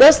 10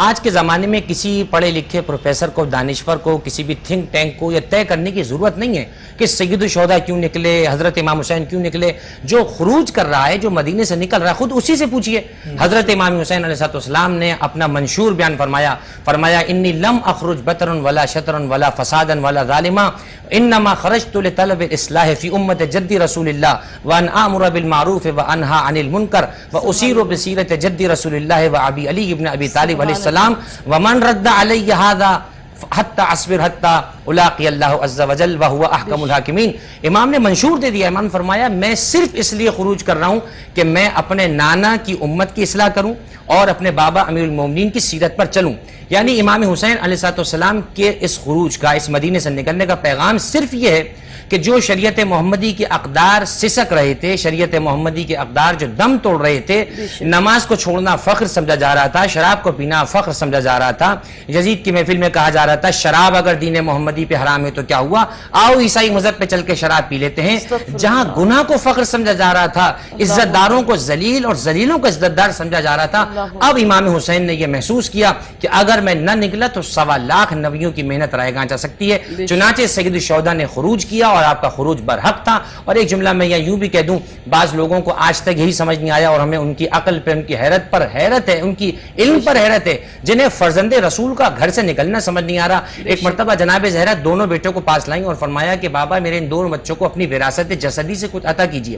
آج کے زمانے میں کسی پڑھے لکھے پروفیسر کو، دانشور کو، کسی بھی تھنک ٹینک کو یہ طے کرنے کی ضرورت نہیں ہے کہ سید الشہداء کیوں نکلے، حضرت امام حسین کیوں نکلے. جو خروج کر رہا ہے، جو مدینے سے نکل رہا ہے، خود اسی سے پوچھئے. حضرت امام حسین علیہ السلام نے اپنا منشور بیان فرمایا انی لم اخرج بطرا ولا شطرا ولا فسادا ولا ظالما انما خرجت لطلب الاصلاح فی امت جد رسول اللہ وان امر بالمعروف وانہا عن المنکر واسیر بسیرت جد رسول اللہ وابی علی ابن ابی طالب علیہ السلام ومن رد علی هذا حتی اصبر حتی الاقی اللہ عز وجل وہو احکم الحاکمین. امام نے منشور دے دیا. امام نے فرمایا میں صرف اس لیے خروج کر رہا ہوں کہ میں اپنے نانا کی امت کی اصلاح کروں اور اپنے بابا امیر المومنین کی سیرت پر چلوں. یعنی امام حسین علیہ السلام کے اس خروج کا، اس مدینے سے نکلنے کا پیغام صرف یہ ہے کہ جو شریعت محمدی کے اقدار سسک رہے تھے، شریعت محمدی کے اقدار جو دم توڑ رہے تھے، نماز کو چھوڑنا فخر سمجھا جا رہا تھا، شراب کو پینا فخر سمجھا جا رہا تھا. یزید کی محفل میں کہا جا رہا تھا شراب اگر دین محمدی پہ حرام ہے تو کیا ہوا، آؤ عیسائی مذہب پہ چل کے شراب پی لیتے ہیں. جہاں گناہ کو فخر سمجھا جا رہا تھا، عزت داروں کو ذلیل اور ذلیلوں کو عزت دار سمجھا جا رہا تھا، اب امام حسین نے یہ محسوس کیا کہ اگر میں نہ نکلا تو 1.25 لاکھ نبیوں کی محنت رائے گاں جا سکتی ہے. چنانچہ سید الشہداء نے خروج کیا اور آپ کا خروج برحق تھا. اور ایک جملہ میں یوں بھی کہہ دوں، بعض لوگوں کو آج تک یہی سمجھ نہیں آیا اور ہمیں ان کی عقل پہ، ان کی حیرت پر حیرت ہے، ان کی علم پر حیرت ہے، جنہیں فرزند رسول کا گھر سے نکلنا سمجھ نہیں آ رہا. ایک مرتبہ جناب زہرا دونوں بیٹوں کو پاس لائیں اور فرمایا کہ بابا میرے ان دونوں بچوں کو اپنی وراثت جسدی سے کچھ عطا کیجیے.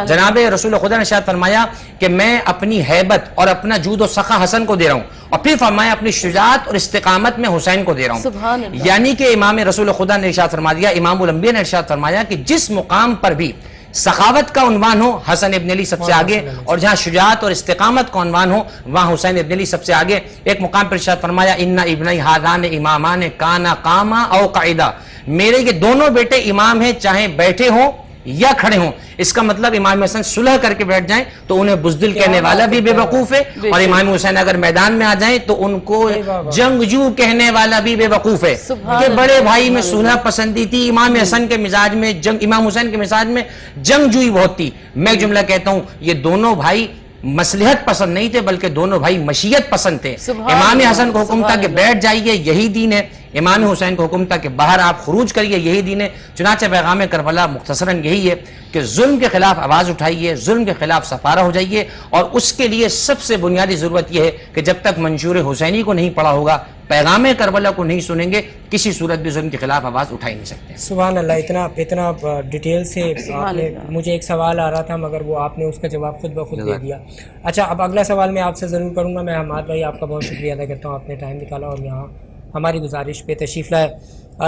جناب رسول خدا نے ارشاد فرمایا کہ میں اپنی ہیبت اور اپنا جود و سخا حسن کو دے رہا ہوں، اور پھر فرمایا اپنی شجاعت اور استقامت میں حسین کو دے رہا ہوں. یعنی کہ امام رسول خدا نے ارشاد فرما دیا، امام الانبیاء نے ارشاد فرمایا کہ جس مقام پر بھی سخاوت کا عنوان ہو حسن ابن علی سب سے آگے، اور جہاں شجاعت اور استقامت کا عنوان ہو وہاں حسین ابن علی سب سے آگے. ایک مقام پر ارشاد فرمایا ان ابنی ہذان امامان کانا قاما او قعیدا، میرے یہ دونوں بیٹے امام ہیں چاہے بیٹھے ہوں یا کھڑے ہوں. اس کا مطلب امام حسین صلح کر کے بیٹھ جائیں تو انہیں بزدل کہنے والا بھی بے وقوف ہے، اور امام حسین اگر میدان میں آ جائیں تو ان کو جنگجو کہنے والا بھی بے وقوف ہے. کہ بڑے بھائی میں صلح پسندی تھی، امام حسن کے مزاج میں امام حسین کے مزاج میں جنگجوئی بہت تھی. میں ایک جملہ کہتا ہوں، یہ دونوں بھائی مصلحت پسند نہیں تھے بلکہ دونوں بھائی مشیت پسند تھے. امام حسن کو حکم تھا کہ بیٹھ جائیے، یہی دین ہے. امام حسین کو حکم تھا کہ باہر آپ خروج کریے، یہی دین ہے. چنانچہ پیغام کربلا مختصراً یہی ہے کہ ظلم کے خلاف آواز اٹھائیے، ظلم کے خلاف سفارہ ہو جائیے، اور اس کے لیے سب سے بنیادی ضرورت یہ ہے کہ جب تک منشور حسینی کو نہیں پڑھا ہوگا، پیغام کربلا کو نہیں سنیں گے، کسی صورت بھی ظلم کے خلاف آواز اٹھا ہی نہیں سکتے. سبحان اللہ، اتنا ڈیٹیل سے آپ نے، مجھے ایک سوال آ رہا تھا مگر وہ آپ نے اس کا جواب خود بخود دے دیا. اچھا، اب اگلا سوال میں آپ سے ضرور کروں گا. میں حماد بھائی آپ کا بہت شکریہ ادا کرتا ہوں، آپ نے ٹائم نکالا اور یہاں ہماری گزارش پہ تشریف لائے.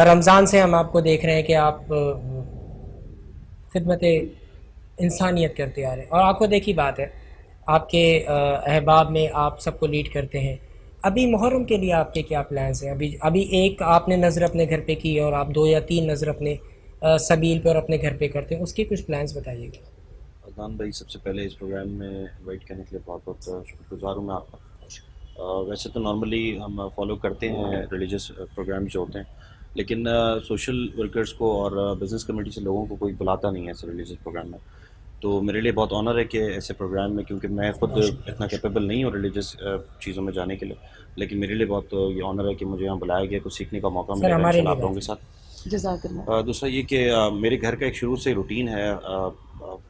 رمضان سے ہم آپ کو دیکھ رہے ہیں کہ آپ خدمت انسانیت کرتے آ رہے ہیں، اور آپ کو دیکھی بات ہے آپ کے احباب میں آپ سب کو لیڈ کرتے ہیں. ابھی محرم کے لیے آپ کے کیا پلانس ہیں؟ ابھی ایک آپ نے نظر اپنے گھر پہ کی اور آپ 2 یا 3 نظر اپنے سبیل پہ اور اپنے گھر پہ کرتے ہیں، اس کے کچھ پلانس بتائیے گا. عدنان بھائی، سب سے پہلے اس پروگرام میں انوائٹ کرنے کے لیے بہت بہت شکر گزار ہوں میں آپ کا. ویسے تو نارملی ہم فالو کرتے ہیں ریلیجس پروگرامز جو ہوتے ہیں، لیکن سوشل ورکرز کو اور بزنس کمیٹی سے لوگوں کو کوئی بلاتا نہیں ہے ایسے ریلیجس پروگرام میں. تو میرے لیے بہت آنر ہے کہ ایسے پروگرام میں، کیونکہ میں خود اتنا کیپیبل نہیں ہوں ریلیجس چیزوں میں جانے کے لیے، لیکن میرے لیے بہت یہ آنر ہے کہ مجھے یہاں بلایا گیا، کچھ سیکھنے کا موقع ملا ہے آپ لوگوں کے ساتھ. دوسرا یہ کہ میرے گھر کا ایک شروع سے روٹین ہے،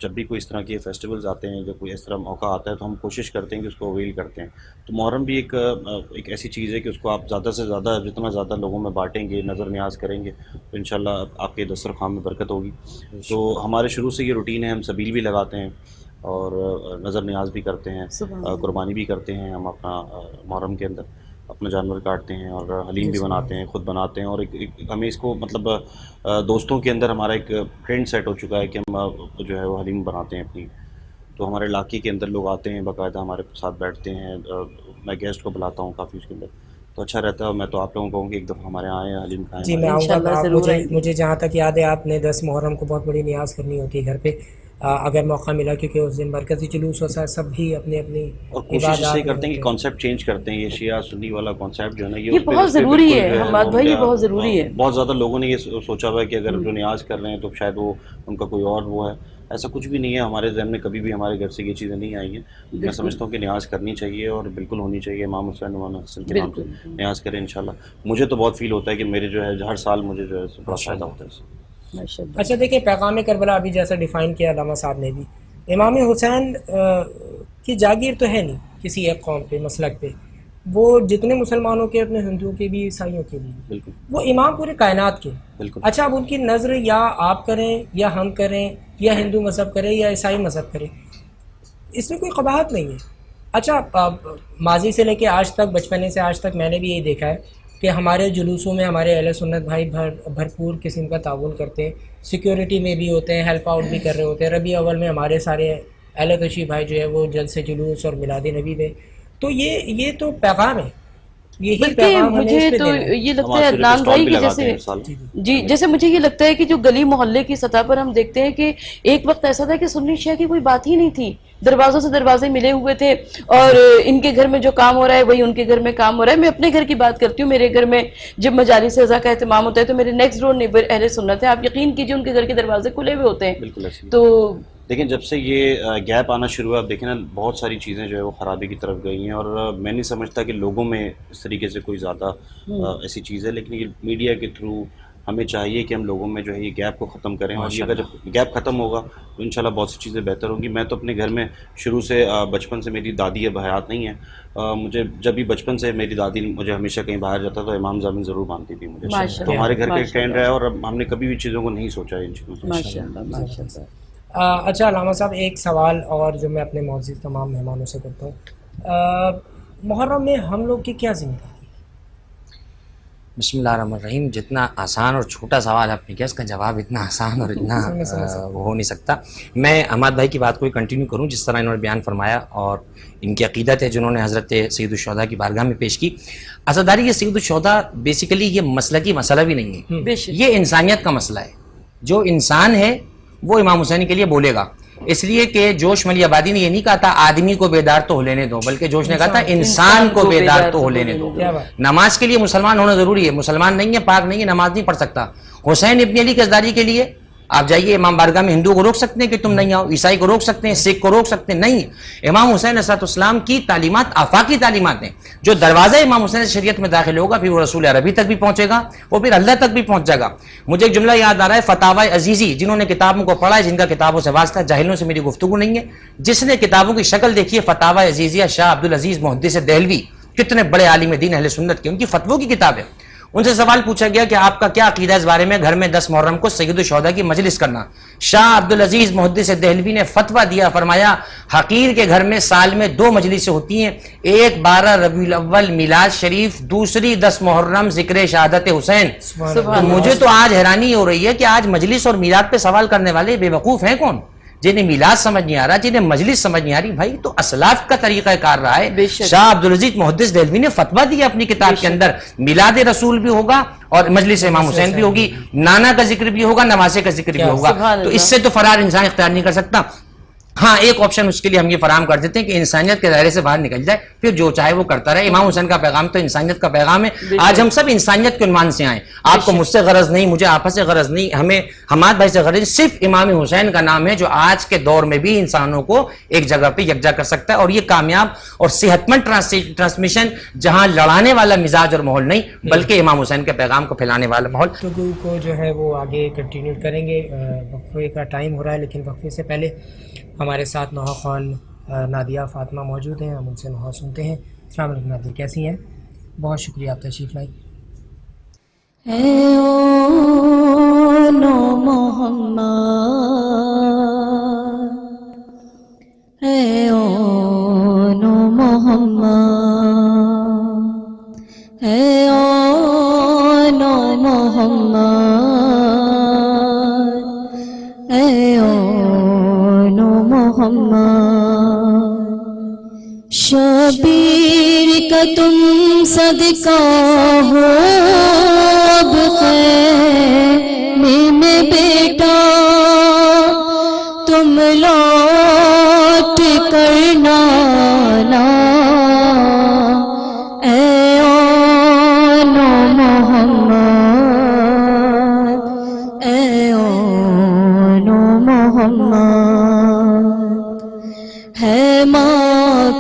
جب بھی کوئی اس طرح کے فیسٹیولز آتے ہیں، جب کوئی اس طرح موقع آتا ہے تو ہم کوشش کرتے ہیں کہ اس کو اویل کرتے ہیں. تو محرم بھی ایک ایسی چیز ہے کہ اس کو آپ زیادہ سے زیادہ، جتنا زیادہ لوگوں میں بانٹیں گے، نظر نیاز کریں گے، تو انشاءاللہ آپ کے دسترخوان میں برکت ہوگی. تو ہمارے شروع سے یہ روٹین ہے، ہم سبیل بھی لگاتے ہیں اور نظر نیاز بھی کرتے ہیں، قربانی بھی کرتے ہیں. ہم اپنا محرم کے اندر اپنا جانور کاٹتے ہیں اور حلیم بھی بناتے ہیں، خود بناتے ہیں. اور ہمیں اس کو مطلب دوستوں کے اندر ہمارا ایک ٹرینڈ سیٹ ہو چکا ہے کہ ہم جو ہے وہ حلیم بناتے ہیں اپنی. تو ہمارے علاقے کے اندر لوگ آتے ہیں، باقاعدہ ہمارے ساتھ بیٹھتے ہیں. میں گیسٹ کو بلاتا ہوں کافی اس کے اندر، تو اچھا رہتا ہے. میں تو آپ لوگوں کو کہوں کہ ایک دفعہ ہمارے یہاں آئیں، حلیم کھائیں. جی میں آؤں گا. مجھے جہاں تک یاد ہے آپ نے 10 محرم کو بہت بڑی نیاز کرنی ہوتی ہے گھر پہ، اگر موقع ملا، کیونکہ اس دن مرکزی جلوس ہوتا ہے، سب بھی اپنے اپنی اور کوشش اس لیے کرتے ہیں کہ کانسیپٹ چینج کرتے ہیں. یہ شیعہ سنی والا کانسیپٹ جو ہے نا، یہ بہت ضروری ہے حماد بھائی، یہ بہت ضروری ہے. بہت زیادہ لوگوں نے یہ سوچا ہوا ہے کہ اگر جو نیاز کر رہے ہیں تو شاید وہ ان کا کوئی اور وہ ہے. ایسا کچھ بھی نہیں ہے, ہمارے ذہن میں کبھی بھی ہمارے گھر سے یہ چیزیں نہیں آئی ہیں. میں سمجھتا ہوں کہ نیاز کرنی چاہیے اور بالکل ہونی چاہیے. امام حسین امام حسن کے نام سے نیاز کریں انشاءاللہ. مجھے تو بہت فیل ہوتا ہے کہ میرے جو ہے ہر سال مجھے جو ہے بہت فائدہ ہوتا ہے اس سے. اچھا دیکھیں, پیغام کربلا ابھی جیسا ڈیفائن کیا علامہ صاحب نے بھی, امام حسین کی جاگیر تو ہے نہیں کسی ایک قوم پہ مسلک پہ, وہ جتنے مسلمانوں کے, اپنے ہندوؤں کے بھی, عیسائیوں کے بھی, بالکل وہ امام پورے کائنات کے. بالکل. اچھا, اب ان کی نظر یا آپ کریں یا ہم کریں یا ہندو مذہب کریں یا عیسائی مذہب کریں, اس میں کوئی قباحت نہیں ہے. اچھا, ماضی سے لے کے آج تک, بچپنے سے آج تک میں نے بھی یہی دیکھا ہے کہ ہمارے جلوسوں میں ہمارے اہل سنت بھائی بھرپور قسم کا تعاون کرتے ہیں, سیکیورٹی میں بھی ہوتے ہیں, ہیلپ آؤٹ بھی کر رہے ہوتے ہیں. ربیع اول میں ہمارے سارے اہل تشریف بھائی جو ہے وہ جلسے جلوس اور میلاد نبی میں, تو یہ تو پیغام ہے, یہی پیغام ہمیں اس پہ تو دینا ہے. یہ لگتا ہے عدنان بھائی کہ جیسے جی جیسے مجھے یہ لگتا ہے کہ جو گلی محلے کی سطح پر ہم دیکھتے ہیں کہ ایک وقت ایسا تھا کہ سنی شیعہ کی کوئی بات ہی نہیں تھی, دروازوں سے دروازے ملے ہوئے تھے, اور ان کے گھر میں جو کام ہو رہا ہے وہی ان کے گھر میں کام ہو رہا ہے. میں اپنے گھر کی بات کرتی ہوں, میرے گھر میں جب مجالس اعضاء کا اہتمام ہوتا ہے تو میرے نیکسٹ ڈور نیبر اہل سنت ہے, آپ یقین کیجیے ان کے گھر کے دروازے کھلے ہوئے ہوتے ہیں. بالکل ایسے. تو لیکن جب سے یہ گیپ آنا شروع ہوا, آپ دیکھیں نا بہت ساری چیزیں جو ہے وہ خرابی کی طرف گئی ہیں, اور میں نہیں سمجھتا کہ لوگوں میں اس طریقے سے کوئی زیادہ ایسی چیز ہے, لیکن یہ میڈیا کے تھرو ہمیں چاہیے کہ ہم لوگوں میں جو ہے یہ گیپ کو ختم کریں, اور یہ اگر جب گیپ ختم ہوگا تو انشاءاللہ بہت سی چیزیں بہتر ہوں گی. میں تو اپنے گھر میں شروع سے, بچپن سے, میری دادی اب حیات نہیں ہے, مجھے جب بھی بچپن سے میری دادی مجھے ہمیشہ کہیں باہر جاتا تو امام زامن ضرور باندھتی تھی مجھے, تو ہمارے گھر کا ایک ٹرینڈ رہا ہے, اور ہم نے کبھی بھی چیزوں کو نہیں سوچا ان چیزوں سے. ماشاءاللہ. اچھا علامہ صاحب, ایک سوال اور جو میں اپنے معزز تمام مہمانوں سے کرتا ہوں, محرم میں ہم لوگ کی کیا ذمہ داری؟ بسم اللہ الرحمن الرحیم. جتنا آسان اور چھوٹا سوال آپ نے کیا, اس کا جواب اتنا آسان اور اتنا وہ ہو نہیں سکتا. میں حماد بھائی کی بات کو کنٹینیو کروں جس طرح انہوں نے بیان فرمایا, اور ان کی عقیدت ہے جنہوں نے حضرت سید الشہداء کی بارگاہ میں پیش کی. عزاداری یہ سید الشہداء بیسیکلی یہ مسلکی مسئلہ بھی نہیں ہے, یہ انسانیت کا مسئلہ ہے. جو انسان ہے وہ امام حسین کے لیے بولے گا, اس لیے کہ جوش ملی آبادی نے یہ نہیں کہا تھا آدمی کو بیدار تو ہو لینے دو, بلکہ جوش نے کہا تھا انسان کو بیدار تو ہو لینے دو. نماز کے لیے مسلمان ہونا ضروری ہے, مسلمان نہیں ہے, پاک نہیں ہے, نماز نہیں پڑھ سکتا. حسین ابن علی کی عزاداری کے لیے آپ جائیے امام بارگاہ میں, ہندو کو روک سکتے ہیں کہ تم نہیں آؤ, عیسائی کو روک سکتے ہیں, سکھ کو روک سکتے ہیں, نہیں. امام حسین علیہ السلام کی تعلیمات آفاقی تعلیمات ہیں. جو دروازہ امام حسین شریعت میں داخل ہوگا پھر وہ رسول عربی تک بھی پہنچے گا, وہ پھر اللہ تک بھی پہنچ جائے گا. مجھے ایک جملہ یاد آ رہا ہے, فتاوی عزیزی, جنہوں نے کتابوں کو پڑھا ہے, جن کا کتابوں سے واسطہ, جاہلوں سے میری گفتگو نہیں ہے, جس نے کتابوں کی شکل دیکھی ہے, فتاوی عزیزیہ شاہ عبدالعزیز محدث دہلوی, کتنے بڑے عالم دین اہل سنت کی, ان کی فتووں کی کتاب ہے. ان سے سوال پوچھا گیا کہ آپ کا کیا عقیدہ اس بارے میں گھر میں 10 محرم کو سید الشہداء کی مجلس کرنا. شاہ عبدالعزیز محدث دہلوی نے فتویٰ دیا, فرمایا حقیر کے گھر میں سال میں 2 مجلسیں ہوتی ہیں, ایک 12 ربیع الاول میلاد شریف, دوسری 10 محرم ذکر شہادت حسین. تو مجھے تو آج حیرانی ہو رہی ہے کہ آج مجلس اور میلاد پہ سوال کرنے والے بے وقوف ہیں کون؟ جنہیں میلاد سمجھ نہیں آ رہا, جنہیں مجلس سمجھ نہیں آ رہی. بھائی تو اسلاف کا طریقہ کار رہا ہے. شاہ عبدالعزیز محدث دہلوی نے فتویٰ دیا اپنی کتاب کے اندر, میلاد رسول بھی ہوگا اور مجلس امام حسین بھی ہوگی, نانا کا ذکر بھی ہوگا, نواسے کا ذکر بھی ہوگا. تو اس سے تو فرار انسان اختیار نہیں کر سکتا. ہاں ایک آپشن اس کے لیے ہم یہ فراہم کر دیتے ہیں کہ انسانیت کے دائرے سے باہر نکل جائے, پھر جو چاہے وہ کرتا رہے. امام حسین کا پیغام تو انسانیت کا پیغام ہے. آج ہم سب انسانیت کے عنوان سے آئیں. آپ کو مجھ سے غرض نہیں, مجھے آپس سے غرض نہیں, ہمیں حماد بھائی سے غرض نہیں, صرف امام حسین کا نام ہے جو آج کے دور میں بھی انسانوں کو ایک جگہ پہ یکجا کر سکتا ہے. اور یہ کامیاب اور صحت مند ٹرانسمیشن, جہاں لڑانے والا مزاج اور ماحول نہیں, بلکہ امام حسین کے پیغام کو پھیلانے والا ماحول. گفتگو کو جو ہے وہ آگے کنٹینیو کریں گے. وقفے کا ٹائم ہو رہا ہے, لیکن وقفے سے پہلے ہمارے ساتھ نوحہ خان نادیہ فاطمہ موجود ہیں, ہم ان سے نوحہ سنتے ہیں. السلام علیکم نادیہ, کیسی ہیں؟ بہت شکریہ آپ تشریف لائی. اے او نو محمد, اے او نو محمد, اے او نو محمد, اے او نو محمد. شبیر کا تم صدقہ ہو اب خیمے میں بیٹا, تم لوٹ کر نہ آنا, اے او نو محمد, اے او نو محمد.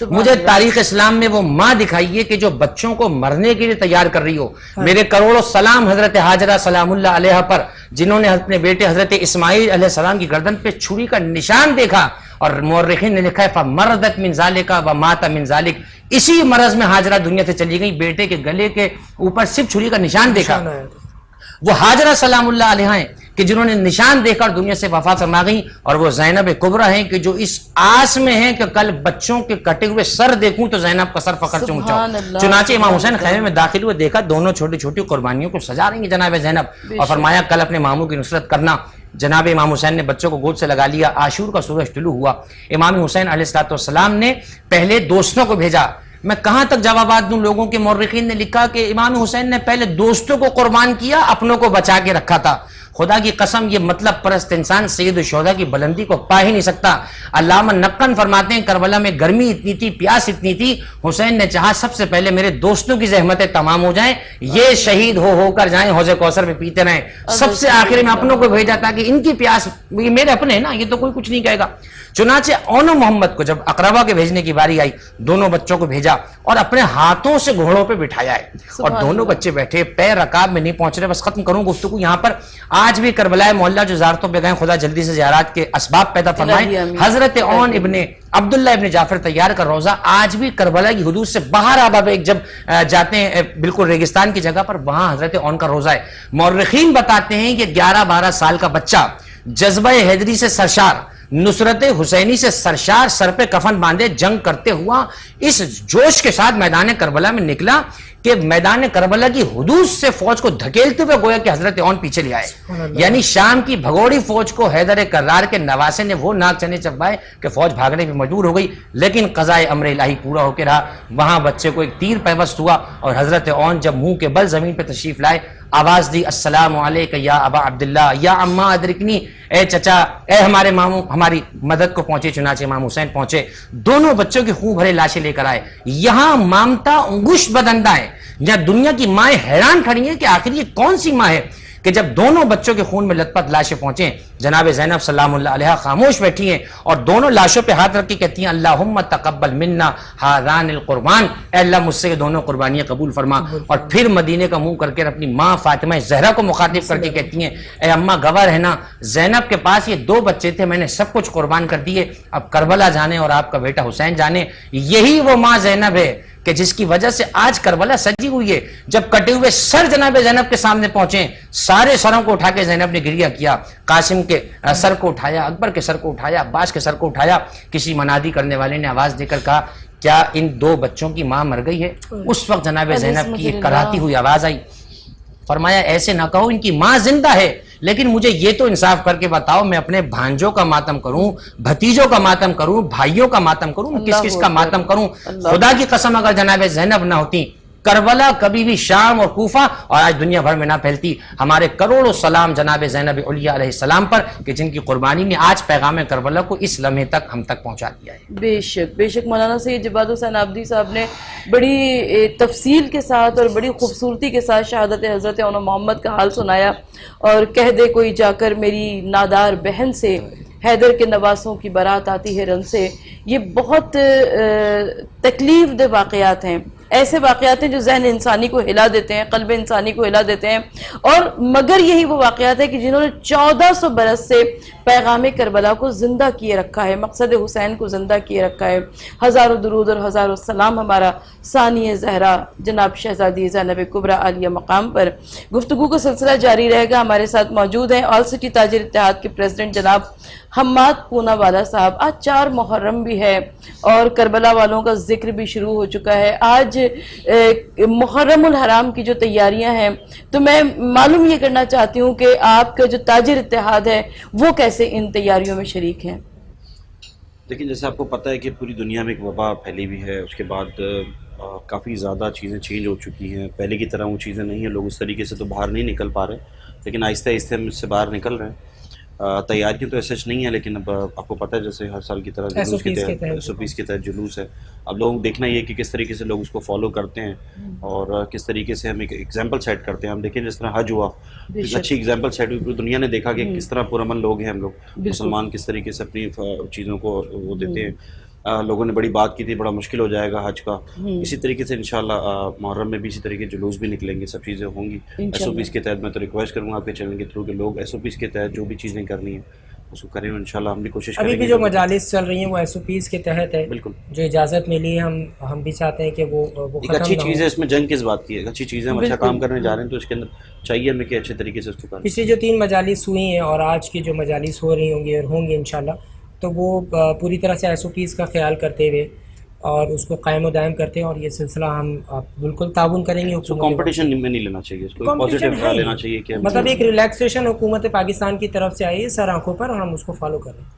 مجھے تاریخ اسلام میں وہ ماں دکھائیے کہ جو بچوں کو مرنے کے لیے تیار کر رہی ہو. میرے کروڑوں سلام حضرت ہاجرہ سلام اللہ علیہ پر, جنہوں نے اپنے بیٹے حضرت اسماعیل علیہ السلام کی گردن پہ چھری کا نشان دیکھا, اور مورخین نے لکھا ہے فمرضت من ذالک ومات من ذالک, اسی مرض میں ہاجرہ دنیا سے چلی گئی, بیٹے کے گلے کے اوپر صرف چھری کا نشان دیکھا. وہ ہاجرہ سلام اللہ علیہ ہیں کہ جنہوں نے نشان دیکھ کر دنیا سے وفات فرما گئی, اور وہ زینب کبریٰ ہیں کہ جو اس آس میں ہیں کہ کل بچوں کے کٹے ہوئے سر دیکھوں تو زینب کا سر پکڑ کے اونچاؤں. چنانچہ امام حسین خیمے میں داخل ہوئے, دیکھا دونوں چھوٹی چھوٹی قربانیوں کو سجا رہی ہیں جناب زینب, اور فرمایا کل اپنے ماموں کی نصرت کرنا. جناب امام حسین نے بچوں کو گود سے لگا لیا. عاشور کا سورج طلوع ہوا. امام حسین علیہ السلام نے پہلے دوستوں کو بھیجا. میں کہاں تک جوابات دوں, لوگوں کے مورخین نے لکھا کہ امام حسین نے پہلے دوستوں کو قربان کیا, اپنوں کو بچا کے رکھا تھا. خدا کی قسم یہ مطلب پرست انسان سید الشہداء کی بلندی کو پا ہی نہیں سکتا. علامہ نقن فرماتے ہیں کربلا میں گرمی اتنی تھی, پیاس اتنی تھی, حسین نے چاہا سب سے پہلے میرے دوستوں کی زحمتیں تمام ہو جائیں, یہ شہید ہو کر جائیں, حوض کوثر میں پیتے رہیں. سب سے آخر میں اپنوں کو بھیجا تھا کہ ان کی پیاس, یہ میرے اپنے ہیں نا, یہ تو کوئی کچھ نہیں کہے گا. چنانچہ اون و محمد کو جب اقربا کے بھیجنے کی باری آئی, دونوں بچوں کو بھیجا اور اپنے ہاتھوں سے گھوڑوں پہ بٹھایا ہے, اور دونوں بچے بیٹھے, پیر رکاب میں نہیں پہنچ رہے. بس ختم کروں گفتگو یہاں پر. آج بھی کربلا محلہ جو زیارتوں پہ گئے, خدا جلدی سے زیارات کے اسباب پیدا فرمائے. حضرت اون ابن عبداللہ ابن جعفر طیار کا روزہ آج بھی کربلا کی حدود سے باہر آباب ایک جب جاتے ہیں بالکل ریگستان کی جگہ پر, وہاں حضرت اون کا روزہ ہے. مورخین بتاتے ہیں کہ 11-12 سال کا بچہ جذبہ حیدری سے سرشار, نصرت حسینی سے سرشار, سر پہ کفن باندھے جنگ کرتے ہوا اس جوش کے ساتھ میدان کربلا میں نکلا کہ میدان کربلا کی حدود سے فوج کو دھکیلتے ہوئے گویا کہ حضرت اون پیچھے لے آئے. یعنی شام کی بھگوڑی فوج کو حیدر کرار کے نواسے نے وہ ناک چنے چبائے کہ فوج بھاگنے پہ مجبور ہو گئی, لیکن قضائے امر الہی پورا ہو کے رہا. وہاں بچے کو ایک تیر پیوست ہوا, اور حضرت اون جب منہ کے بل زمین پہ تشریف لائے, آواز دی السلام علیکہ یا ابا عبداللہ یا اما ادرکنی, اے چچا, اے ہمارے ماموں, ہماری مدد کو پہنچے. چنانچہ امام حسین پہنچے, دونوں بچوں کی خون بھرے لاشیں لے کر آئے. یہاں مامتا انگوش بدندہ ہے, جہاں دنیا کی مائیں حیران کھڑی ہیں کہ آخر یہ کون سی ماں ہے کہ جب دونوں بچوں کے خون میں لت پت لاشیں پہنچیں, جناب زینب سلام اللہ علیہ خاموش بیٹھی ہیں اور دونوں لاشوں پہ ہاتھ رکھ کے کہتی ہیں اللہم تقبل منا ہذان القربان, اے اللہ مجھ سے دونوں قربانیاں قبول فرما. اور پھر مدینے کا منہ کر کے اپنی ماں فاطمہ زہرا کو مخاطب کر کے کہتی ہیں اے اماں گواہ رہنا, زینب کے پاس یہ 2 بچے تھے, میں نے سب کچھ قربان کر دیے, اب کربلا جانے اور آپ کا بیٹا حسین جانے. یہی وہ ماں زینب ہے کہ جس کی وجہ سے آج کربلا سجی ہوئی ہے. جب کٹے ہوئے سر جناب زینب کے سامنے پہنچے, سارے سروں کو اٹھا کے زینب نے گریہ کیا. قاسم کے سر کو اٹھایا, اکبر کے سر کو اٹھایا, عباس کے سر کو اٹھایا. کسی منادی کرنے والے نے آواز دے کر کہا کیا ان 2 بچوں کی ماں مر گئی ہے؟ اس وقت جناب زینب کی ایک کراہتی ہوئی آواز آئی. فرمایا ایسے نہ کہو, ان کی ماں زندہ ہے, لیکن مجھے یہ تو انصاف کر کے بتاؤ, میں اپنے بھانجوں کا ماتم کروں, بھتیجوں کا ماتم کروں, بھائیوں کا ماتم کروں, کس کس کا ماتم کروں؟ خدا کی قسم اگر جناب زینب نہ ہوتی, کربلا کبھی بھی شام اور کوفہ اور آج دنیا بھر میں نہ پھیلتی. ہمارے کروڑوں سلام جناب زینب علیہ علیہ السلام پر کہ جن کی قربانی نے آج پیغام کربلا کو اس لمحے تک ہم تک پہنچا دیا ہے. بے شک بے شک. مولانا سید جواد حسین عابدی صاحب نے بڑی تفصیل کے ساتھ اور بڑی خوبصورتی کے ساتھ شہادت حضرت اون محمد کا حال سنایا, اور کہہ دے کوئی جا کر میری نادار بہن سے, حیدر کے نواسوں کی بارات آتی ہے رن سے. یہ بہت تکلیف دہ واقعات ہیں, ایسے واقعات ہیں جو ذہن انسانی کو ہلا دیتے ہیں, قلب انسانی کو ہلا دیتے ہیں. اور مگر یہی وہ واقعات ہیں کہ جنہوں نے 1400 برس سے پیغام کربلا کو زندہ کیے رکھا ہے, مقصد حسین کو زندہ کیے رکھا ہے. ہزاروں درود اور ہزاروں سلام ہمارا ثانی زہرا جناب شہزادی زینب کبریٰ عالیہ مقام پر. گفتگو کا سلسلہ جاری رہے گا. ہمارے ساتھ موجود ہیں آل سٹی تاجر اتحاد کے پریزیڈنٹ جناب حماد پونا والا صاحب. آج 4 محرم بھی ہے اور کربلا والوں کا ذکر بھی شروع ہو چکا ہے. آج محرم الحرام کی جو تیاریاں ہیں, تو میں معلوم یہ کرنا چاہتی ہوں کہ آپ کا جو تاجر اتحاد ہے وہ کیسے ان تیاریوں میں شریک ہیں؟ لیکن جیسے آپ کو پتہ ہے کہ پوری دنیا میں ایک وبا پھیلی ہوئی ہے, اس کے بعد کافی زیادہ چیزیں چینج ہو چکی ہیں. پہلے کی طرح وہ چیزیں نہیں ہیں, لوگ اس طریقے سے تو باہر نہیں نکل پا رہے, لیکن آہستہ آہستہ ہم اس سے باہر نکل رہے ہیں. تیاریاں تو ایسا نہیں ہے, لیکن اب آپ کو پتہ ہے جیسے ہر سال کی طرح جلوس کے تحت SOPs کے تحت جلوس ہے. اب لوگ دیکھنا یہ کہ کس طریقے سے لوگ اس کو فالو کرتے ہیں اور کس طریقے سے ہم ایک ایگزامپل سیٹ کرتے ہیں. ہم دیکھیں جس طرح حج ہوا, اچھی ایگزامپل سیٹ ہوئی, پوری دنیا نے دیکھا کہ کس طرح پرامن لوگ ہیں ہم لوگ, مسلمان کس طریقے سے اپنی چیزوں کو وہ دیتے ہیں. لوگوں نے بڑی بات کی تھی بڑا مشکل ہو جائے گا حج کا. اسی طریقے سے انشاءاللہ محرم میں بھی اسی طریقے جلوس بھی نکلیں گے, سب چیزیں ہوں گی ایس او پیز کے تحت. میں تو ریکویسٹ کروں گا آپ کے چینل کے تھرو کہ لوگ ایس او پیز کے تحت جو بھی چیزیں کرنی ہیں اس کو کریں. انشاءاللہ ہم بھی کوشش کریں گے. ابھی بھی جو مجالس چل رہی ہیں وہ ایس او پیز کے تحت ہے, بالکل جو اجازت ملی ہے ہم بھی چاہتے ہیں کہ وہ ایک اچھی چیز ہے. اس میں جنگ کس بات کی ہے, اچھی چیز ہے, ہم اچھا کام کرنے جا رہے ہیں تو اس کے اندر چاہیے ہمیں کہ اچھے طریقے سے اس کو کریں. پچھلی جو 3 مجالس ہوئی ہیں اور آج کی جو مجالس ہو رہی ہوں گی اور ہوں گی انشاءاللہ, تو وہ پوری طرح سے ایس او پیز کا خیال کرتے ہوئے اور اس کو قائم و دائم کرتے ہیں, اور یہ سلسلہ ہم بالکل تعاون کریں گے. اس کو کمپٹیشن میں نہیں لینا چاہیے, اس کو پازیٹیو لینا چاہیے کہ مطلب ایک ریلیکسیشن حکومت پاکستان کی طرف سے آئی ہے سر آنکھوں پر, اور ہم اس کو فالو کر رہے ہیں.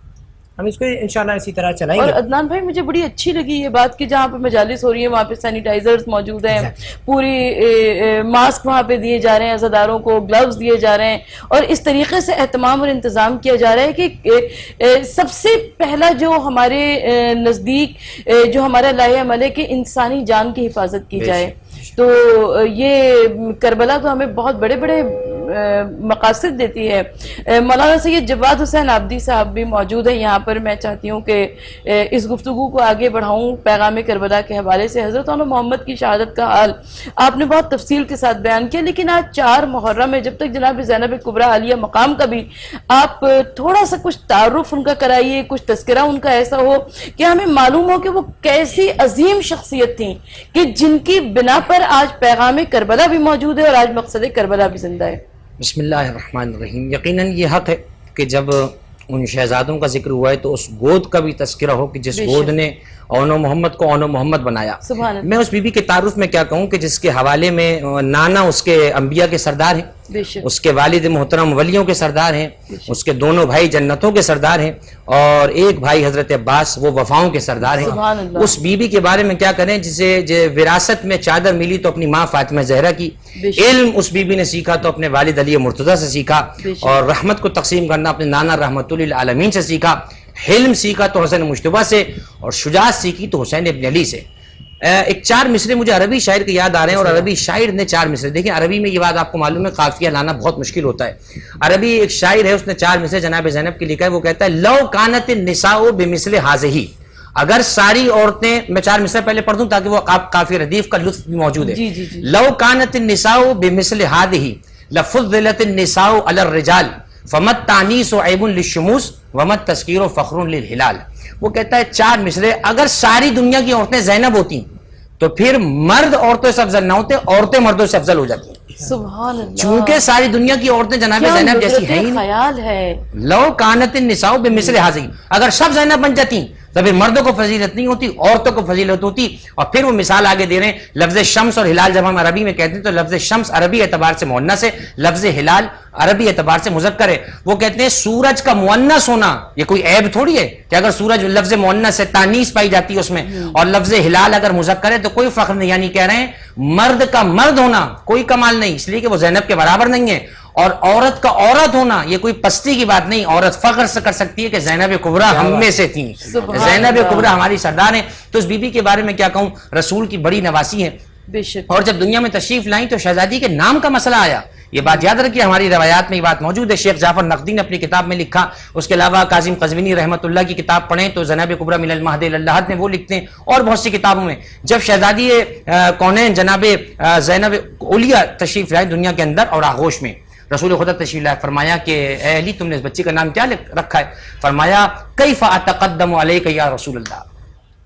ہم اس کو انشاءاللہ اسی طرح چلائیں گے. اور عدنان بھائی مجھے بڑی اچھی لگی یہ بات کہ جہاں پہ مجالس ہو رہی ہیں وہاں پہ سینیٹائزرز موجود ہیں, پوری ماسک وہاں پہ دیے جا رہے ہیں عزاداروں کو, گلوز دیے جا رہے ہیں, اور اس طریقے سے اہتمام اور انتظام کیا جا رہا ہے کہ سب سے پہلا جو ہمارے نزدیک جو ہمارا لائحہ عمل ہے کہ انسانی جان کی حفاظت کی جائے. تو یہ کربلا تو ہمیں بہت بڑے بڑے مقاصد دیتی ہے. مولانا سید جواد حسین عابدی صاحب بھی موجود ہیں یہاں پر. میں چاہتی ہوں کہ اس گفتگو کو آگے بڑھاؤں پیغام کربلا کے حوالے سے. حضرت محمد کی شہادت کا حال آپ نے بہت تفصیل کے ساتھ بیان کیا, لیکن آج 4 محرم ہے, جب تک جناب زینب کبریٰ عالیہ مقام کا بھی آپ تھوڑا سا کچھ تعارف ان کا کرائیے, کچھ تذکرہ ان کا ایسا ہو کہ ہمیں معلوم ہو کہ وہ کیسی عظیم شخصیت تھیں کہ جن کی بنا پر آج پیغام کربلا بھی موجود ہے اور آج مقصد کربلا بھی زندہ ہے. بسم اللہ الرحمن الرحیم. یقیناً یہ حق ہے کہ جب ان شہزادوں کا ذکر ہوا ہے تو اس گود کا بھی تذکرہ ہو کہ جس گود نے اون محمد کو اون محمد بنایا. میں اس بی بی کے تعارف میں کیا کہوں کہ جس کے حوالے میں نانا اس کے انبیاء کے سردار ہیں, اس کے والد محترم ولیوں کے سردار ہیں, اس کے دونوں بھائی جنتوں کے سردار ہیں, اور ایک بھائی حضرت عباس وہ وفاؤں کے سردار ہیں. اس بی بی کے بارے میں کیا کریں جسے وراثت میں چادر ملی تو اپنی ماں فاطمہ زہرا کی, علم اس بی بی نے سیکھا تو اپنے والد علی مرتضیٰ سے سیکھا, اور رحمت کو تقسیم کرنا اپنے نانا رحمت للعالمین سے سیکھا, حلم سیکھا تو حسن مجتبیٰ سے, اور شجاعت سیکھی تو حسین ابن علی سے. ایک 4 مصرے مجھے عربی شاعر کے یاد آ رہے ہیں, اور عربی شاعر نے 4 مصرے, دیکھیں عربی میں یہ بات آپ کو معلوم ہے قافیہ لانا بہت مشکل ہوتا ہے. عربی ایک شاعر ہے, اس نے 4 مصرے جناب زینب کی لکھا ہے. وہ کہتا ہے لو کانت النساء بمثل هذه, اگر ساری عورتیں, میں 4 مصرے پہلے پڑھ دوں تاکہ وہ قافیہ ردیف کا لطف بھی موجود ہے. لو کانت النساء بمثل هذه لفضلت النساء على الرجال فمت تانیس و عیب للشموس ومت تذکیر و فخر للہلال. وہ کہتا ہے 4 مصرے, اگر ساری دنیا کی عورتیں زینب ہوتی تو پھر مرد عورتوں سے افضل نہ ہوتے, عورتیں مردوں سے افضل ہو جاتی. سبحان اللہ. چونکہ ساری دنیا کی عورتیں جناب زینب جیسی ہیں ہی نہیں. لو کانت النساء بمثل هذه, اگر سب زینب بن جاتی تو پھر مردوں کو فضیلت نہیں ہوتی, عورتوں کو فضیلت ہوتی. اور پھر وہ مثال آگے دے رہے ہیں, لفظ شمس اور ہلال جب ہم عربی میں کہتے ہیں تو لفظ شمس عربی اعتبار سے مؤنث ہے, لفظ ہلال عربی اعتبار سے مذکر ہے. وہ کہتے ہیں سورج کا مؤنث ہونا یہ کوئی عیب تھوڑی ہے کہ اگر سورج لفظ مؤنث ہے تانیث پائی جاتی ہے اس میں, اور لفظ ہلال اگر مذکر ہے تو کوئی فخر نہیں. یعنی کہہ رہے ہیں مرد کا مرد ہونا کوئی کمال نہیں, اس لیے کہ وہ زینب کے برابر نہیں ہے, اور عورت کا عورت ہونا یہ کوئی پستی کی بات نہیں. عورت فخر سے کر سکتی ہے کہ زینب کبریٰ ہم میں سے تھیں, زینب کبریٰ ہماری سردار ہیں. تو اس بی بی کے بارے میں کیا کہوں, رسول کی بڑی نواسی ہے. اور جب دنیا میں تشریف لائیں تو شہزادی کے نام کا مسئلہ آیا. یہ بات یاد رکھیے, ہماری روایات میں یہ بات موجود ہے. شیخ جعفر نقدی نے اپنی کتاب میں لکھا, اس کے علاوہ کاظم قزوینی رحمۃ اللہ کی کتاب پڑھیں تو زینب کبریٰ من المہد الی اللحد میں وہ لکھتے ہیں, اور بہت سی کتابوں میں. جب شہزادی کونین جناب زینب اولیاء تشریف لائے دنیا کے اندر اور آغوش میں, رسول خدا تشریف لائے, فرمایا کہ اے علی تم نے اس بچی کا نام کیا رکھا ہے؟ فرمایا کیف اتقدم علیک یا رسول اللہ.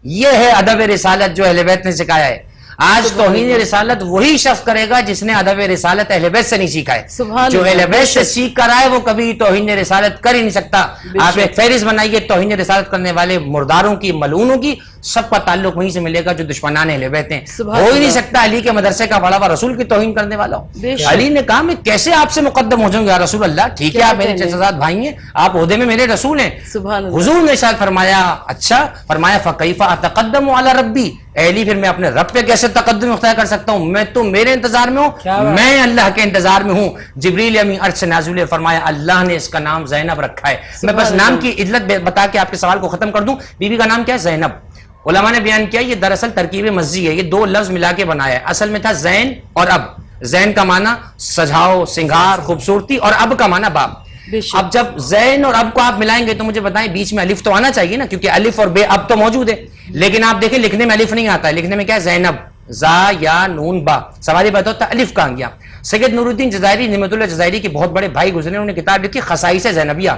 یہ ہے ادب رسالت جو اہل بیت نے سکھایا ہے. آج توہین رسالت وہی شخص کرے گا جس نے ادب رسالت اہل بیت سے نہیں سیکھا ہے. جو اہل بیت سے سیکھ کر آئے وہ کبھی توہین رسالت کر ہی نہیں سکتا. آپ ایک فہرست بنائیے توہین رسالت کرنے والے مرداروں کی, ملعونوں کی, سب کا تعلق وہیں سے ملے گا جو دشمنان اہل بیت ہیں. ہو ہی نہیں سکتا علی کے مدرسے کا بڑا رسول کی توہین کرنے والا ہو. علی نے کہا میں کیسے آپ سے مقدم ہو جاؤں یا رسول اللہ, ٹھیک ہے آپ میرے چچزاد بھائی ہیں, آپ عہدے میں میرے رسول ہیں. حضور نے ارشاد فرمایا اچھا, فرمایا فکیف اتقدم علی ربی, اے علی پھر میں اپنے رب پہ کیسے تقدم اختیار کر سکتا ہوں؟ میں تو میرے انتظار میں ہوں, میں اللہ کے انتظار میں ہوں. جبریل امین عرش سے نازل ہوئے, فرمایا اللہ نے اس کا نام زینب رکھا ہے. میں بس نام کی علت بتا کے آپ کے سوال کو ختم کر دوں. بی بی کا نام کیا ہے؟ زینب. علماء نے بیان کیا یہ دراصل ترکیب مزی ہے, یہ 2 لفظ ملا کے بنایا ہے. اصل میں تھا زین اور اب. زین کا معنی سجاؤ, سنگار, خوبصورتی, اور اب کا معنی باپ. بے شک۔ اب جب زین اور اب کو آپ ملائیں گے تو مجھے بتائیں بیچ میں الف تو آنا چاہیے نا، کیونکہ الف اور بے اب تو موجود ہے، لیکن آپ دیکھیں لکھنے میں الف نہیں آتا ہے، لکھنے میں کیا ہے زینب، زا یا نون با، سوال یہ بات ہوتا ہے الف کہاں گیا؟ سید نور الدین جزائری نعمت اللہ جزائری کے بہت بڑے بھائی گزرے، انہوں نے کتاب لکھی خصائص زینبیہ،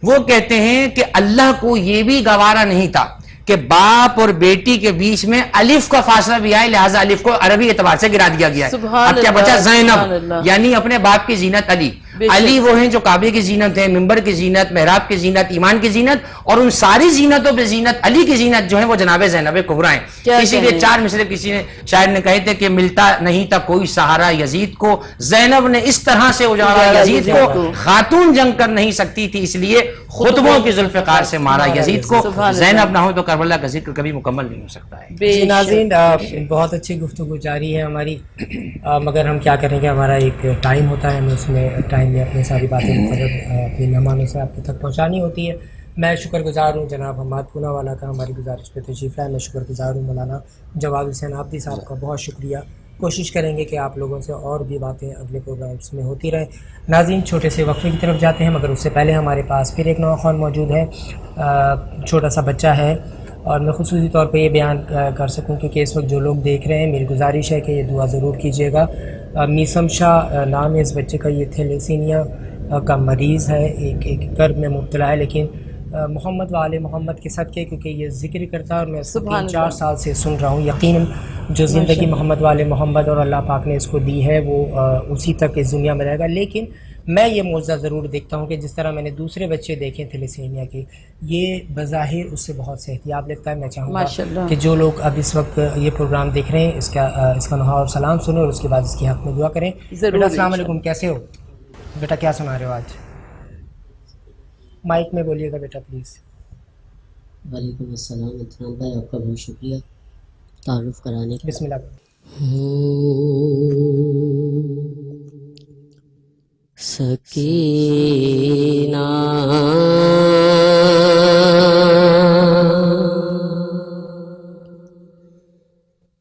وہ کہتے ہیں کہ اللہ کو یہ بھی گوارا نہیں تھا کہ باپ اور بیٹی کے بیچ میں الف کا فاصلہ بھی آئے، لہٰذا الف کو عربی اعتبار سے گرا دیا گیا ہے۔ سبحان اب کیا اللہ، بچا؟ سبحان زینب، اللہ۔ یعنی اپنے باپ کی زینت علی، بے شک۔ علی وہ ہیں جو کعبے کی زینت ہے، منبر کی زینت، محراب کی زینت، ایمان کی زینت، اور ان ساری زینتوں پہ زینت علی کی زینت جو ہے وہ جناب زینب کبریٰ ہیں۔ کیا اسی لیے کہیں؟ 4 مصرے کسی نے شاعر نے کہے تھے کہ ملتا نہیں تھا کوئی سہارا یزید کو، زینب نے اس طرح سے اجاڑا یزید کو، خاتون جنگ کر نہیں سکتی تھی اس لیے خطبوں کی ذوالفقار سے مارا یزید کو، سبحان اللہ۔ زینب نہ ہو تو کربلا کا ذکر کبھی مکمل نہیں ہو سکتا ہے۔ بے جی شک۔ ناظرین، بہت اچھی گفتگو جاری ہے ہماری، مگر ہم کیا کریں گے، ہمارا ایک ٹائم ہوتا ہے، ہمیں اس میں ٹائم میں اپنی ساری باتیں مقرر اپنے مہمانوں سے آپ تک پہنچانی ہوتی ہے۔ میں شکر گزار ہوں جناب حماد پونا والا کا ہماری گزارش پہ تشریف لائے، میں شکر گزار ہوں مولانا جواد حسین آبدی صاحب کا، بہت شکریہ۔ کوشش کریں گے کہ آپ لوگوں سے اور بھی باتیں اگلے پروگرامس میں ہوتی رہیں۔ ناظرین، چھوٹے سے وقفے کی طرف جاتے ہیں، مگر اس سے پہلے ہمارے پاس پھر ایک نوخوان موجود ہے، چھوٹا سا بچہ ہے، اور میں خصوصی طور پہ یہ بیان کر سکوں کہ اس وقت جو لوگ دیکھ رہے ہیں، میری گزارش ہے کہ یہ دعا ضرور کیجیے گا۔ میسم شاہ نام ہے اس بچے کا، یہ تھیلیسیمیا کا مریض ہے، ایک کرب میں مبتلا ہے، لیکن محمد و آل محمد کے صدقے، کیونکہ یہ ذکر کرتا ہے اور میں اس کو 3-4 سال سے سن رہا ہوں، یقیناً جو زندگی محمد و آل محمد اور اللہ پاک نے اس کو دی ہے وہ اسی تک اس دنیا میں رہے گا۔ لیکن میں یہ معجزہ ضرور دیکھتا ہوں کہ جس طرح میں نے دوسرے بچے دیکھے تھیلیسیمیا کے، یہ بظاہر اس سے بہت صحتیاب لگتا ہے۔ میں چاہوں گا کہ جو لوگ اب اس وقت یہ پروگرام دیکھ رہے ہیں اس کا نہا اور سلام سنیں اور اس کے بعد اس کے حق میں دعا کریں۔ بیٹا السلام علیکم، کیسے ہو بیٹا؟ کیا سنا رہے ہو آج؟ مائک میں بولیے گا بیٹا پلیز۔ وعلیکم السلام اترام بھائی، آپ کا بہت شکریہ تعارف کرانے کے۔ بسم اللہ۔ سکینہ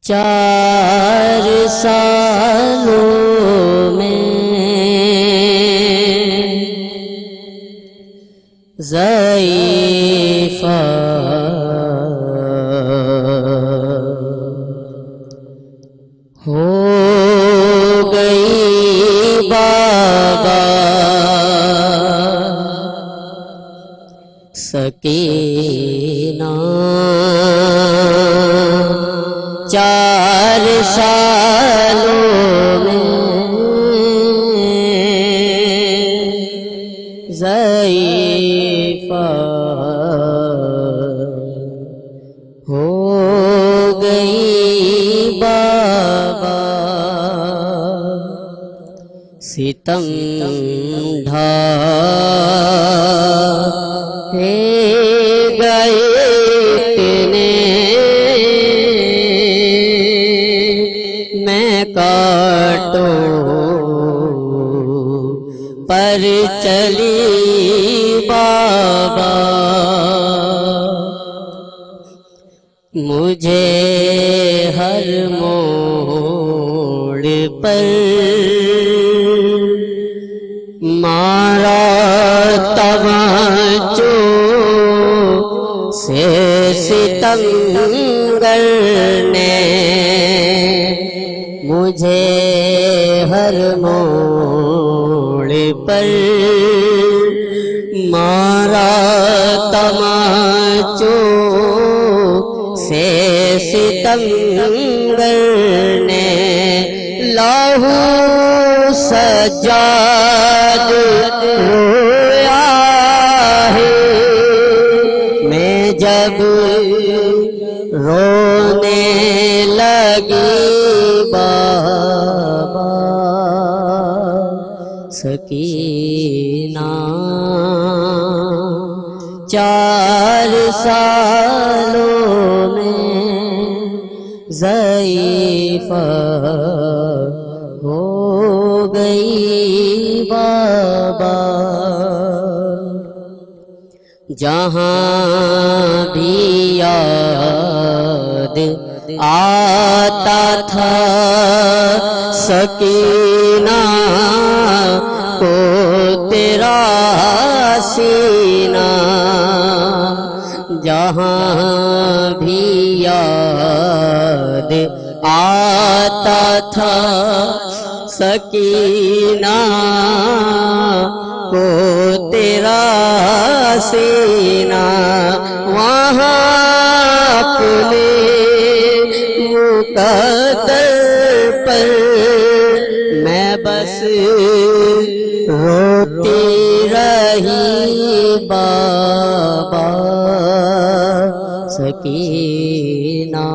چار سالوں میں ضعیفہ ہو گئی بابا، سکینہ 4 سالوں میں ضعیفہ ہو گئی بابا، ستم ڈھائے گئے اتنے، میں کاٹوں پر چلی بابا، مجھے ہر موڑ پر مارا تمانچوں سے ستمگر نے، مجھے ہر موڑ پر مارا تمانچوں سے ستمگر نے، لاہو سجاد رویا ہے، میں جب رونے لگی بابا، سکینہ 4 سالوں میں ضعیفہ ہو گئی بابا، جہاں بھی یاد آتا تھا سکینہ کو تیرا تھا سکینہ کو تیرا سینہ، وہاں اپنے مقدر پر میں بس روتی رہی بابا سکینہ۔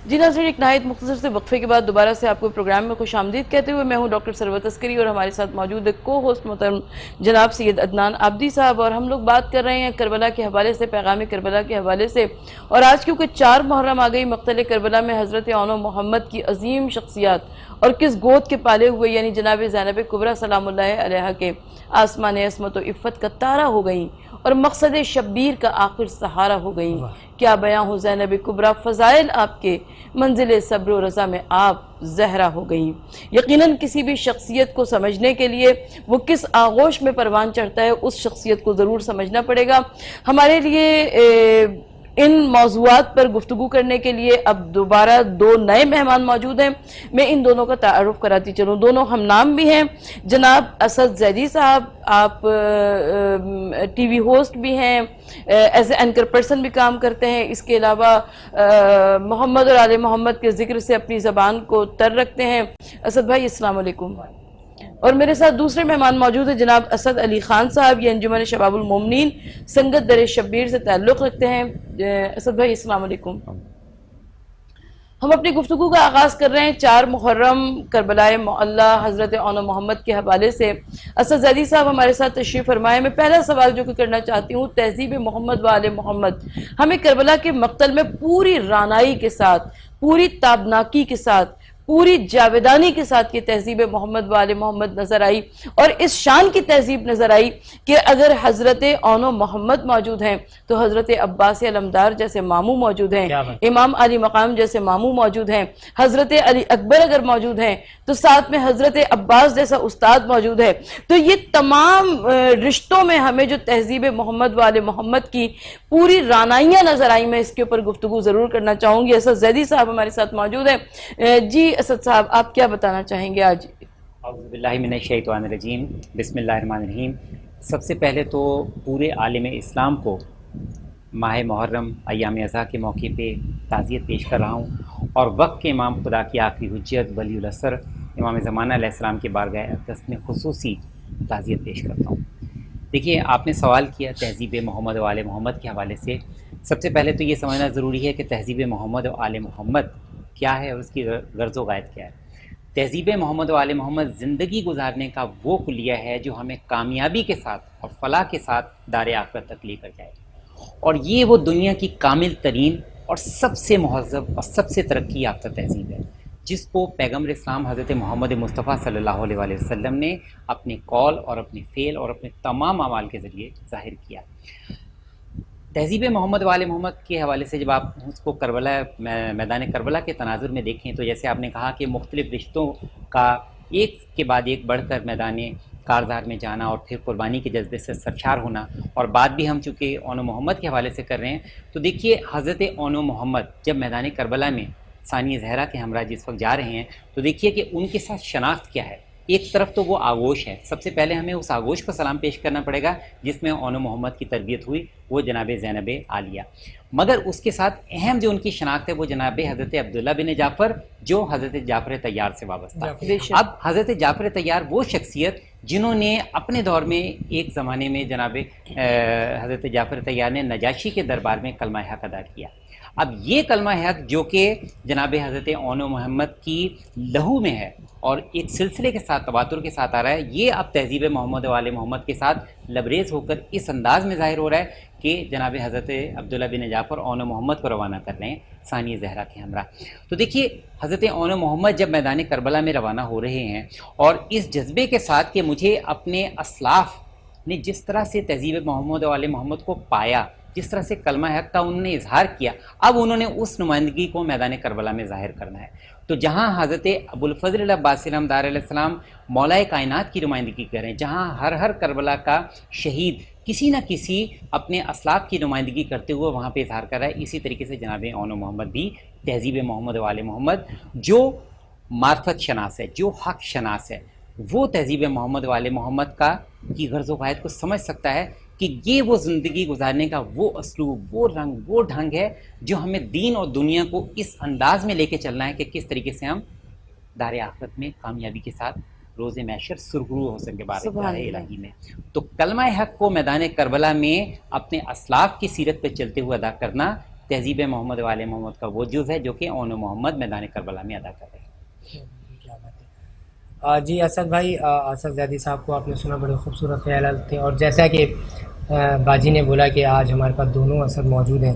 جی ناظرین، ایک نہایت مختصر سے وقفے کے بعد دوبارہ سے آپ کو پروگرام میں خوش آمدید کہتے ہوئے میں ہوں ڈاکٹر سرور عسکری اور ہمارے ساتھ موجود ہے کو ہوسٹ محترم جناب سید عدنان عابدی صاحب، اور ہم لوگ بات کر رہے ہیں کربلا کے حوالے سے، پیغام کربلا کے حوالے سے۔ اور آج کیونکہ 4 محرم آ گئی، مقتل کربلا میں حضرت اون و محمد کی عظیم شخصیات اور کس گود کے پالے ہوئے یعنی جناب زینب کبریٰ سلام اللہ علیہا کے آسمان عصمت و عفت کا تارہ ہو گئیں اور مقصد شبیر کا آخر سہارا ہو گئیں۔ کیا بیاں ہو زینب کبریٰ، فضائل آپ کے، منزل صبر و رضا میں آپ زہرا ہو گئیں۔ یقیناً کسی بھی شخصیت کو سمجھنے کے لیے وہ کس آغوش میں پروان چڑھتا ہے اس شخصیت کو ضرور سمجھنا پڑے گا۔ ہمارے لیے ان موضوعات پر گفتگو کرنے کے لیے اب دوبارہ 2 نئے مہمان موجود ہیں۔ میں ان دونوں کا تعارف کراتی چلوں، دونوں ہم نام بھی ہیں۔ جناب اسد زیدی صاحب، آپ ٹی وی ہوسٹ بھی ہیں، ایز اے اینکر پرسن بھی کام کرتے ہیں، اس کے علاوہ محمد اور آل محمد کے ذکر سے اپنی زبان کو تر رکھتے ہیں۔ اسد بھائی السلام علیکم۔ اور میرے ساتھ دوسرے مہمان موجود ہیں جناب اسد علی خان صاحب، یہ انجمن شباب المومنین سنگت در شبیر سے تعلق رکھتے ہیں۔ اسد بھائی السلام علیکم۔ ہم اپنی گفتگو کا آغاز کر رہے ہیں 4 محرم کربلائے معلیٰ حضرت اون و محمد کے حوالے سے۔ اسد زیدی صاحب ہمارے ساتھ تشریف فرمائے۔ میں پہلا سوال جو کہ کرنا چاہتی ہوں، تہذیب محمد و آل محمد ہمیں کربلا کے مقتل میں پوری رانائی کے ساتھ، پوری تابناکی کے ساتھ، پوری جاویدانی کے ساتھ یہ تہذیب محمد و آل محمد نظر آئی، اور اس شان کی تہذیب نظر آئی کہ اگر حضرت اون و محمد موجود ہیں تو حضرت عباس علمدار جیسے ماموں موجود ہیں، امام علی مقام جیسے ماموں موجود ہیں، حضرت علی اکبر اگر موجود ہیں تو ساتھ میں حضرت عباس جیسا استاد موجود ہے۔ تو یہ تمام رشتوں میں ہمیں جو تہذیب محمد و آل محمد کی پوری رانائیاں نظر آئی، میں اس کے اوپر گفتگو ضرور کرنا چاہوں گی۔ اسد زیدی صاحب ہمارے ساتھ موجود ہیں۔ جی اسد صاحب، آپ کیا بتانا چاہیں گے آج؟ اعوذ باللہ من الشیطان الرجیم، بسم اللہ الرحمن الرحیم۔ سب سے پہلے تو پورے عالم اسلام کو ماہ محرم ایام ازاں کے موقع پہ تعزیت پیش کر رہا ہوں، اور وقت کے امام خدا کی آخری حجت ولی العصر امام زمانہ علیہ السلام کے بارگاہ اقدس میں خصوصی تعزیت پیش کرتا ہوں۔ دیکھیے، آپ نے سوال کیا تہذیب محمد و آل محمد کے حوالے سے۔ سب سے پہلے تو یہ سمجھنا ضروری ہے کہ تہذیب محمد و آل محمد کیا ہے اور اس کی غرض و غایت کیا ہے۔ تہذیب محمد و آل محمد زندگی گزارنے کا وہ کلیہ ہے جو ہمیں کامیابی کے ساتھ اور فلاح کے ساتھ دار آخرت تک لے کر جائے، اور یہ وہ دنیا کی کامل ترین اور سب سے مہذب اور سب سے ترقی یافتہ تہذیب ہے، جس کو پیغمبر اسلام حضرت محمد مصطفیٰ صلی اللہ علیہ وآلہ وسلم نے اپنے قول اور اپنے فعل اور اپنے تمام اعمال کے ذریعے ظاہر کیا۔ تہذیب محمد و آل محمد کے حوالے سے جب آپ اس کو کربلا، میدان کربلا کے تناظر میں دیکھیں تو جیسے آپ نے کہا کہ مختلف رشتوں کا ایک کے بعد ایک بڑھ کر میدان کارزار میں جانا اور پھر قربانی کے جذبے سے سرشار ہونا، اور بات بھی ہم چونکہ اون و محمد کے حوالے سے کر رہے ہیں تو دیکھیے حضرت اون و محمد جب میدان کربلا میں ثانی زہرا کے ہمراہ جس وقت جا رہے ہیں تو دیکھیے کہ ان کے ساتھ شناخت کیا ہے۔ ایک طرف تو وہ آغوش ہے، سب سے پہلے ہمیں اس آغوش کو سلام پیش کرنا پڑے گا جس میں اون و محمد کی تربیت ہوئی، وہ جناب زینب عالیہ، مگر اس کے ساتھ اہم جو ان کی شناخت ہے وہ جناب حضرت عبداللہ بن جعفر جو حضرت جعفر طیار سے وابستہ ہے۔ اب حضرت جعفر طیار وہ شخصیت جنہوں نے اپنے دور میں ایک زمانے میں جناب حضرت جعفر طیار نے نجاشی کے دربار میں کلمہ حق ادا کیا۔ اب یہ کلمہ حق جو کہ جناب حضرت اون و محمد کی لہو میں ہے اور ایک سلسلے کے ساتھ تواتر کے ساتھ آ رہا ہے، یہ اب تہذیب محمد و آل محمد کے ساتھ لبریز ہو کر اس انداز میں ظاہر ہو رہا ہے کہ جناب حضرت عبداللہ بن جعفر اون و محمد کو روانہ کر رہے ہیں ثانی زہرا کے ہمراہ۔ تو دیکھیے حضرت اون و محمد جب میدان کربلا میں روانہ ہو رہے ہیں اور اس جذبے کے ساتھ کہ مجھے اپنے اسلاف نے جس طرح سے تہذیب محمد و آل محمد کو پایا، جس طرح سے کلمہ حق کا انہوں نے اظہار کیا، اب انہوں نے اس نمائندگی کو میدان کربلا میں ظاہر کرنا ہے۔ تو جہاں حضرت ابوالفضل العباسی علمدار علیہ السلام مولا کائنات کی نمائندگی کریں، جہاں ہر کربلا کا شہید کسی نہ کسی اپنے اسلاف کی نمائندگی کرتے ہوئے وہاں پہ اظہار کر رہا ہے، اسی طریقے سے جناب اون و محمد بھی تہذیب محمد وال محمد جو معرفت شناس ہے، جو حق شناس ہے، وہ تہذیب محمد وال محمد کا کی غرض و قائد کو سمجھ سکتا ہے کہ یہ وہ زندگی گزارنے کا وہ اسلوب، وہ رنگ، وہ ڈھنگ ہے جو ہمیں دین اور دنیا کو اس انداز میں لے کے چلنا ہے کہ کس طریقے سے ہم دار آخرت میں کامیابی کے ساتھ روز محشر سرخرو ہو سکیں بارگاہ الہی میں۔ تو کلمہ حق کو میدان کربلا میں اپنے اسلاف کی سیرت پہ چلتے ہوئے ادا کرنا تہذیب محمد وال محمد کا وہ جز ہے جو کہ اون محمد میدان کربلا میں ادا کر رہے ہیں۔ کیا بات ہے جی اسد بھائی، اسد زیدی صاحب کو آپ نے سنا، بڑے خوبصورت خیالات تھے، اور جیسا کہ باجی نے بولا کہ آج ہمارے پاس دونوں اسد موجود ہیں،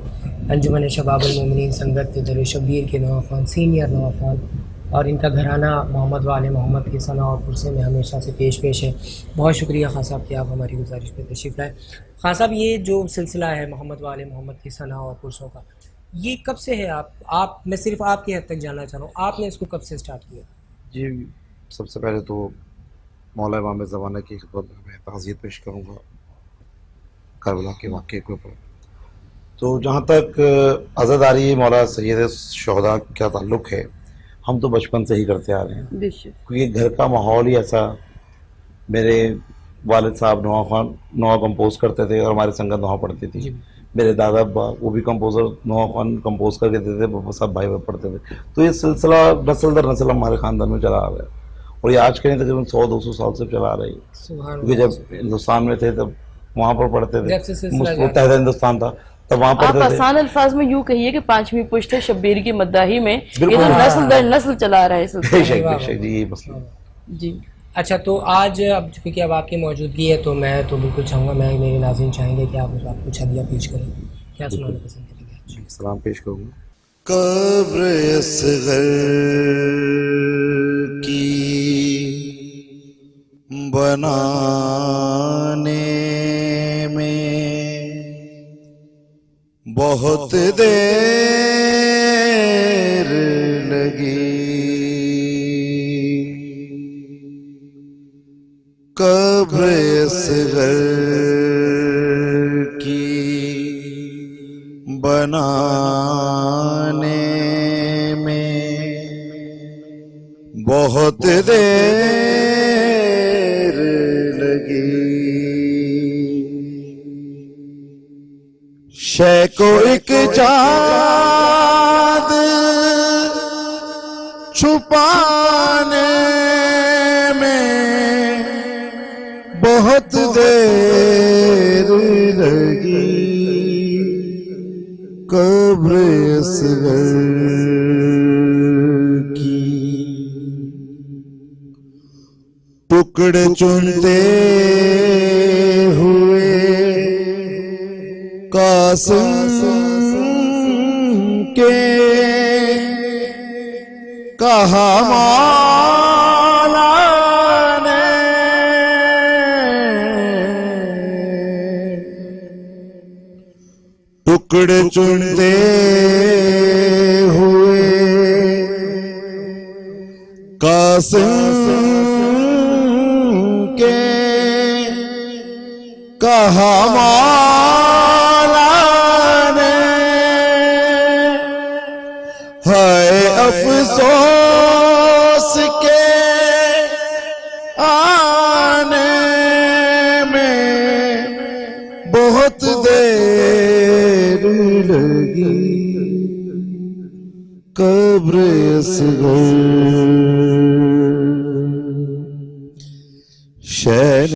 انجمن شباب المومنین سنگت در شبیر کے نواں خان، سینئر نواں خان، اور ان کا گھرانہ محمد وال محمد کی ثنا اور پرسے میں ہمیشہ سے پیش ہے۔ بہت شکریہ خان صاحب کہ آپ ہماری گزارش پہ تشریف لائے۔ خان صاحب، یہ جو سلسلہ ہے محمد وال محمد کی ثنا اور پرسوں کا، یہ کب سے ہے؟ آپ میں صرف آپ کی حد تک جاننا چاہ رہا ہوں، آپ نے اس کو کب سے سٹارٹ کیا؟ جی، سب سے پہلے تو مولا امام زمانہ کی خدمت میں تعزیت پیش کروں گا کربلا کے واقعے کے اوپر۔ تو جہاں تک عزاداری مولا سید شہداء کا تعلق ہے، ہم تو بچپن سے ہی کرتے آ رہے ہیں، کیونکہ گھر کا ماحول ہی ایسا۔ میرے والد صاحب نواں خان نوا کمپوز کرتے تھے اور ہماری سنگت نوا پڑھتی تھی۔ میرے دادا ابا وہ بھی کمپوزر نواں خان کمپوز کر کے دیتے تھے، سب بھائی بھائی پڑھتے تھے۔ تو یہ سلسلہ نسل در نسل ہمارے خاندان میں چلا آ رہا ہے، اور یہ آج کے نہیں تقریباً 100-200 سال سے چلا آ رہی ہے، کیونکہ جب ہندوستان میں تھے تب وہاں پر پڑھتے تھے، متحدہ ہندوستان تھا تب وہاں پڑھتے تھے۔ آپ آسان الفاظ میں یوں کہیے کہ 5ویں پشت شبیر کی مداحی میں یہ تو نسل در نسل چلا رہا ہے سلسلہ۔ جی، یہی مسئلہ جی اچھا، تو آج اب کیونکہ اب آپ کی موجودگی ہے تو میں تو بالکل چاہوں گا، میرے ناظرین چاہیں گے کہ آپ کچھ ہدیہ پیش کریں، کیا سنانا پسند کریں گے؟ سلام پیش کروں گا۔ قبر اصغر کی بنانے میں بہت دیر لگی، قبر اصغر کی بنانے میں بہت دیر لگی، شے کو ایک جاد چھپانے میں بہت دیر لگی، قبر اصغر کی ٹکڑے چنتے ہوئے قاسم کے کہا مولا نے، ٹکڑے چنتے ہوئے قاسم کے کہا مولا نے، ہائے افسوس کے آنے میں بہت دیر لگی، قبر اصغر شین